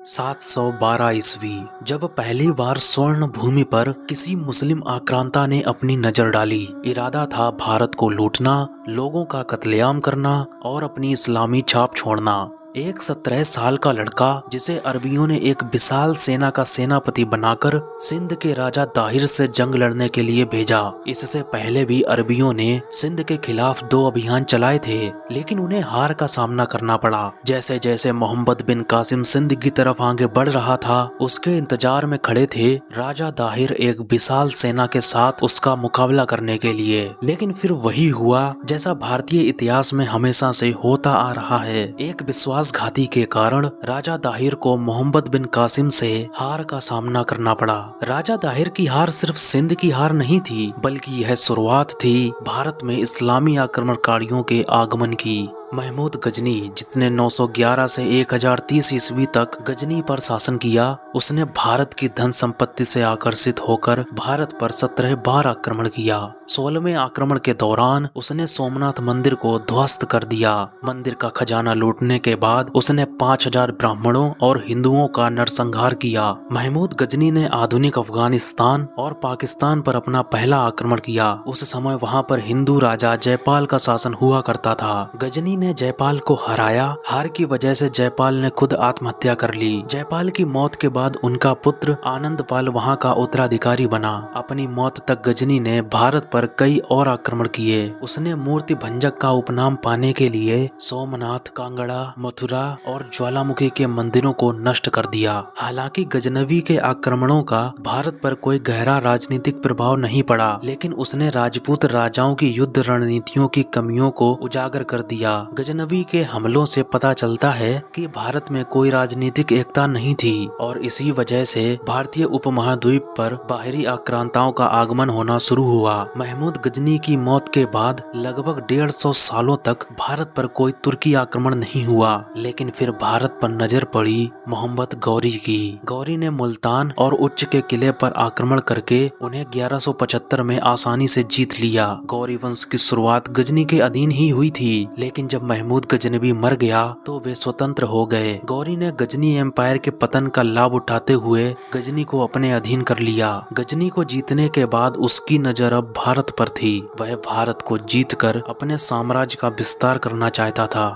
712 ईस्वी जब पहली बार स्वर्ण भूमि पर किसी मुस्लिम आक्रांता ने अपनी नजर डाली। इरादा था भारत को लूटना, लोगों का कत्लेआम करना और अपनी इस्लामी छाप छोड़ना। एक 17 साल का लड़का जिसे अरबियों ने एक विशाल सेना का सेनापति बनाकर सिंध के राजा दाहिर से जंग लड़ने के लिए भेजा। इससे पहले भी अरबियों ने सिंध के खिलाफ 2 अभियान चलाए थे, लेकिन उन्हें हार का सामना करना पड़ा। जैसे जैसे मोहम्मद बिन कासिम सिंध की तरफ आगे बढ़ रहा था, उसके इंतजार में खड़े थे राजा दाहिर एक विशाल सेना के साथ उसका मुकाबला करने के लिए। लेकिन फिर वही हुआ जैसा भारतीय इतिहास में हमेशा से होता आ रहा है। एक विश्वासघाती के कारण राजा दाहिर को मोहम्मद बिन कासिम से हार का सामना करना पड़ा। राजा दाहिर की हार सिर्फ सिंध की हार नहीं थी, बल्कि यह शुरुआत थी भारत में इस्लामी आक्रमणकारियों के आगमन की। महमूद गजनी, जिसने 911 से 1030 ईस्वी तक गजनी पर शासन किया, उसने भारत की धन संपत्ति से आकर्षित होकर भारत पर 17 बार आक्रमण किया। 16वें आक्रमण के दौरान उसने सोमनाथ मंदिर को ध्वस्त कर दिया। मंदिर का खजाना लूटने के बाद उसने 5000 ब्राह्मणों और हिंदुओं का नरसंहार किया। महमूद गजनी ने आधुनिक अफगानिस्तान और पाकिस्तान पर अपना पहला आक्रमण किया। उस समय वहां पर हिंदू राजा जयपाल का शासन हुआ करता था। गजनी ने जयपाल को हराया। हार की वजह से जयपाल ने खुद आत्महत्या कर ली। जयपाल की मौत के बाद उनका पुत्र आनंदपाल वहां का उत्तराधिकारी बना। अपनी मौत तक गजनी ने भारत पर कई और आक्रमण किए। उसने मूर्ति भंजक का उपनाम पाने के लिए सोमनाथ, कांगड़ा, मथुरा और ज्वालामुखी के मंदिरों को नष्ट कर दिया। हालांकि गजनवी के आक्रमणों का भारत पर कोई गहरा राजनीतिक प्रभाव नहीं पड़ा, लेकिन उसने राजपूत राजाओं की युद्ध रणनीतियों की कमियों को उजागर कर दिया। गजनवी के हमलों से पता चलता है कि भारत में कोई राजनीतिक एकता नहीं थी और इसी वजह से भारतीय उपमहाद्वीप पर बाहरी आक्रांताओं का आगमन होना शुरू हुआ। महमूद गजनी की मौत के बाद लगभग 150 सालों तक भारत पर कोई तुर्की आक्रमण नहीं हुआ, लेकिन फिर भारत पर नजर पड़ी मोहम्मद गौरी की। गौरी ने मुल्तान और उच्च के किले पर आक्रमण करके उन्हें 1175 में आसानी से जीत लिया। गौरी वंश की शुरुआत गजनी के अधीन ही हुई थी, लेकिन जब महमूद गजनवी मर गया तो वे स्वतंत्र हो गए। गौरी ने गजनी एम्पायर के पतन का लाभ उठाते हुए गजनी को अपने अधीन कर लिया। गजनी को जीतने के बाद उसकी नजर अब भारत पर थी। वह भारत को जीतकर अपने साम्राज्य का विस्तार करना चाहता था।